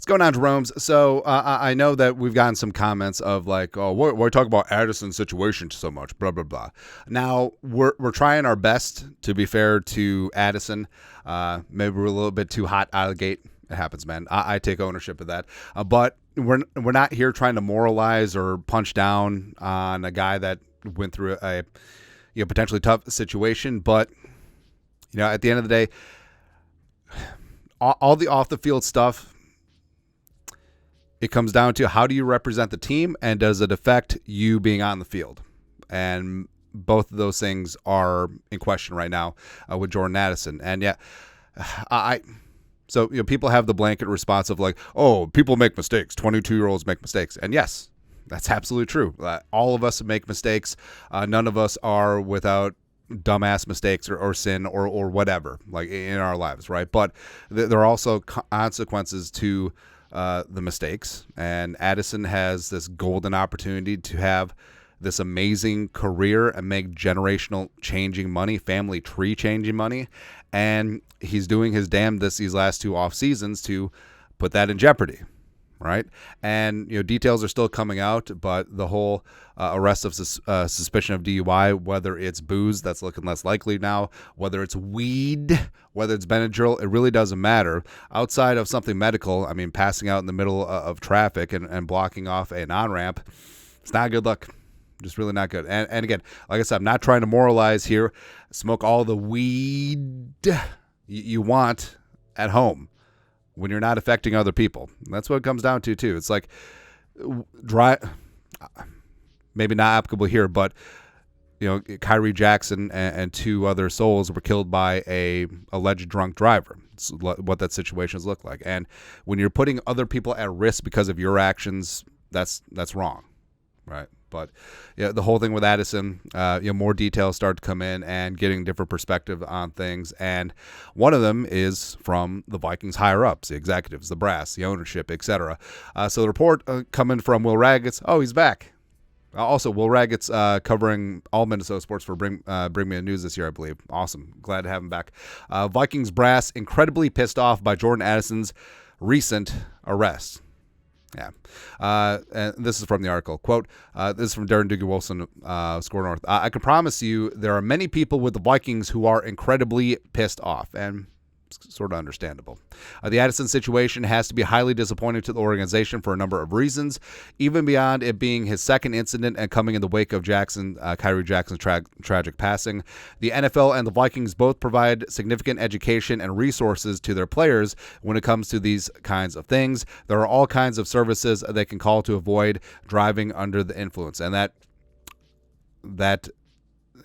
going on, Jerome's? So I know that we've gotten some comments of like, oh, why talk about Addison's situation so much, blah, blah, blah. Now, we're trying our best to be fair to Addison. Maybe we're a little bit too hot out of the gate. It happens, man. I take ownership of that. But we're not here trying to moralize or punch down on a guy that went through a potentially tough situation. But, at the end of the day, all the off-the-field stuff, it comes down to how do you represent the team and does it affect you being on the field? And both of those things are in question right now with Jordan Addison. And so people have the blanket response of like, oh, people make mistakes. 22-year-olds make mistakes. And yes, that's absolutely true. All of us make mistakes. None of us are without dumbass mistakes or sin or whatever like in our lives, right? But there are also consequences to the mistakes, and Addison has this golden opportunity to have this amazing career and make generational changing money, family tree changing money, and he's doing his damnedest these last two off seasons to put that in jeopardy, right? And details are still coming out, but the whole arrest of suspicion of DUI, whether it's booze, that's looking less likely now, whether it's weed, whether it's Benadryl, it really doesn't matter. Outside of something medical, I mean, passing out in the middle of traffic and blocking off an on-ramp, it's not a good look. Just really not good. And again, like I said, I'm not trying to moralize here. Smoke all the weed you want at home when you're not affecting other people. That's what it comes down to, too. It's like maybe not applicable here, but Kyrie Jackson and two other souls were killed by a alleged drunk driver. It's what that situation looked like. And when you're putting other people at risk because of your actions, that's wrong, right? But the whole thing with Addison, more details start to come in and getting different perspective on things. And one of them is from the Vikings higher ups, the executives, the brass, the ownership, etc. So the report coming from Will Raggett's, oh, he's back. Also, Will Raggett's covering all Minnesota sports for Bring Me the News this year, I believe. Awesome. Glad to have him back. Vikings brass incredibly pissed off by Jordan Addison's recent arrest. Yeah. And this is from the article. Quote, this is from Darren Doogie Wilson, Score North. I can promise you there are many people with the Vikings who are incredibly pissed off. And it's sort of understandable. The Addison situation has to be highly disappointing to the organization for a number of reasons, even beyond it being his second incident and coming in the wake of Kyrie Jackson's tragic passing. The NFL and the Vikings both provide significant education and resources to their players when it comes to these kinds of things. There are all kinds of services they can call to avoid driving under the influence, and that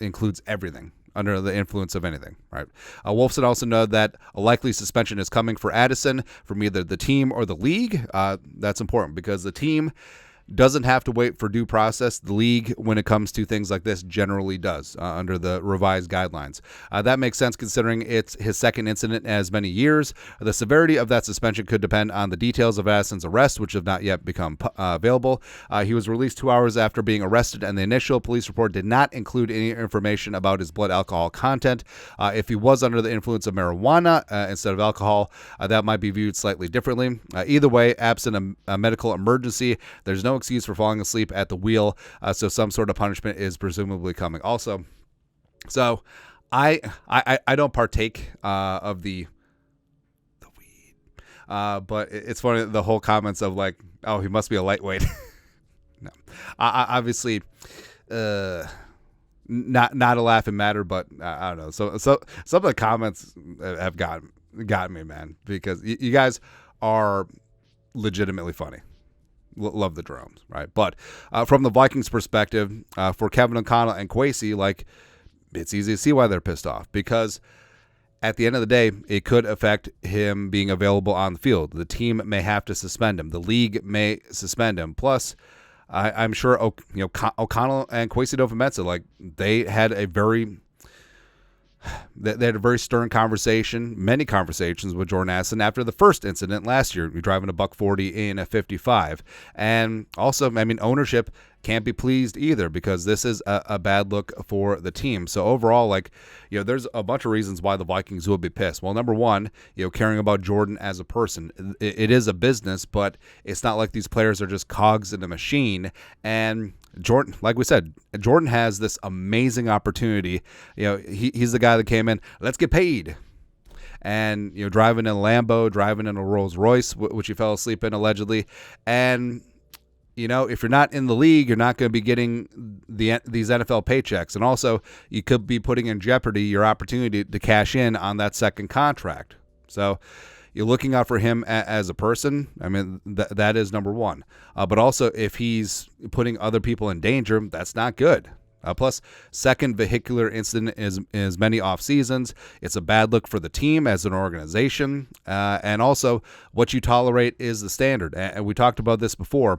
includes everything. Under the influence of anything, right? Wolfson also noted that a likely suspension is coming for Addison from either the team or the league. That's important because the team doesn't have to wait for due process. The league, when it comes to things like this, generally does under the revised guidelines. That makes sense considering it's his second incident in as many years. The severity of that suspension could depend on the details of Addison's arrest, which have not yet become available. He was released 2 hours after being arrested, and the initial police report did not include any information about his blood alcohol content. If he was under the influence of marijuana instead of alcohol, that might be viewed slightly differently. Either way, absent a medical emergency, there's no excuse for falling asleep at the wheel, so some sort of punishment is presumably coming. Also, so I don't partake of the weed, but it's funny the whole comments of like, oh, he must be a lightweight. No, I obviously not a laughing matter, but I don't know. So some of the comments have got me, man, because you guys are legitimately funny. Love the Jeromes, right? But from the Vikings' perspective, for Kevin O'Connell and Kwesi, like, it's easy to see why they're pissed off because at the end of the day, it could affect him being available on the field. The team may have to suspend him. The league may suspend him. Plus, I'm sure O'Connell and Kwesi adofo-mensah, like, they had a very stern conversation, many conversations with Jordan Addison after the first incident last year. You're driving a $140 in a 55. And also, I mean, ownership can't be pleased either, because this is a bad look for the team. So overall, like, there's a bunch of reasons why the Vikings will be pissed. Well, number one, caring about Jordan as a person. It is a business, but it's not like these players are just cogs in a machine. And Jordan, like we said, Jordan has this amazing opportunity. He's the guy that came in, let's get paid. And, driving in a Lambo, driving in a Rolls Royce, which he fell asleep in allegedly. And, if you're not in the league, you're not going to be getting these NFL paychecks. And also, you could be putting in jeopardy your opportunity to cash in on that second contract. So you're looking out for him as a person. I mean, that is number one. But also, if he's putting other people in danger, that's not good. Plus, second vehicular incident is many off seasons. It's a bad look for the team as an organization. And also, what you tolerate is the standard. And we talked about this before.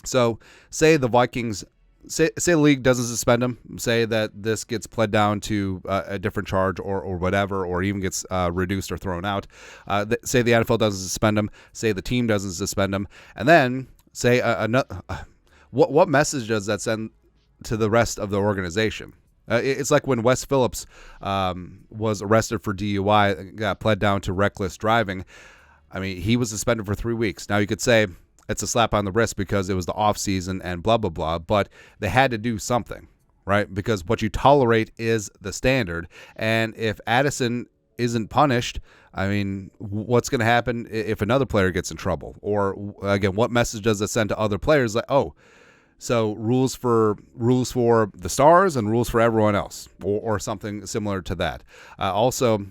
So say the Vikings, say the league doesn't suspend him, say that this gets pled down to a different charge or whatever, or even gets reduced or thrown out. Say the NFL doesn't suspend him, say the team doesn't suspend him, and then say what message does that send to the rest of the organization? It's like when Wes Phillips was arrested for DUI, got pled down to reckless driving. I mean, he was suspended for 3 weeks. Now you could say it's a slap on the wrist because it was the off season and blah, blah, blah, but they had to do something, right? Because what you tolerate is the standard. And if Addison isn't punished, I mean, what's going to happen if another player gets in trouble? Or again, what message does it send to other players? Like, oh, so rules for the stars and rules for everyone else, or something similar to that. Also,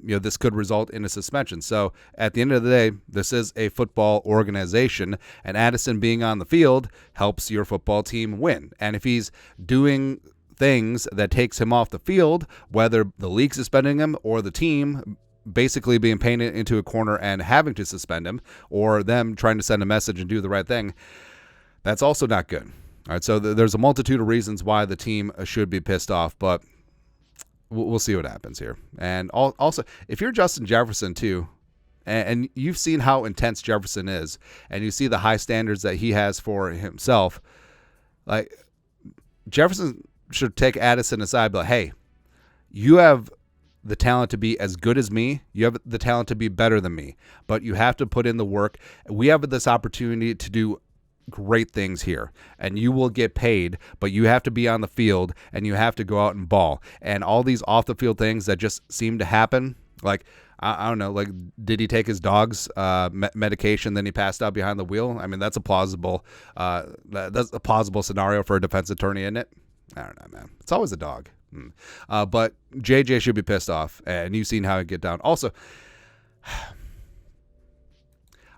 this could result in a suspension. So at the end of the day, this is a football organization, and Addison being on the field helps your football team win. And if he's doing things that takes him off the field, whether the league suspending him or the team basically being painted into a corner and having to suspend him, or them trying to send a message and do the right thing, that's also not good. All right, so there's a multitude of reasons why the team should be pissed off, but we'll see what happens here. And also, if you're Justin Jefferson too, and you've seen how intense Jefferson is, and you see the high standards that he has for himself, like, Jefferson should take Addison aside and be like, hey, you have the talent to be as good as me. You have the talent to be better than me, but you have to put in the work. We have this opportunity to do great things here, and you will get paid, but you have to be on the field and you have to go out and ball. And all these off the field things that just seem to happen, like, I don't know, like, did he take his dog's medication, then he passed out behind the wheel? I mean, that's a plausible scenario for a defense attorney, isn't it? I don't know, man. It's always a dog. But JJ should be pissed off, and you've seen how it get down. Also,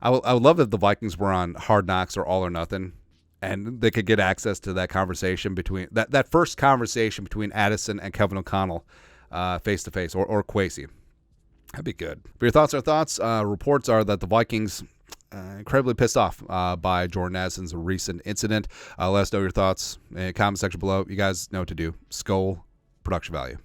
I would love if the Vikings were on Hard Knocks or All or Nothing, and they could get access to that conversation between that first conversation between Addison and Kevin O'Connell face to face, or Kwesi. That'd be good. For your thoughts, reports are that the Vikings incredibly pissed off by Jordan Addison's recent incident. Let us know your thoughts in the comment section below. You guys know what to do. Skull production value.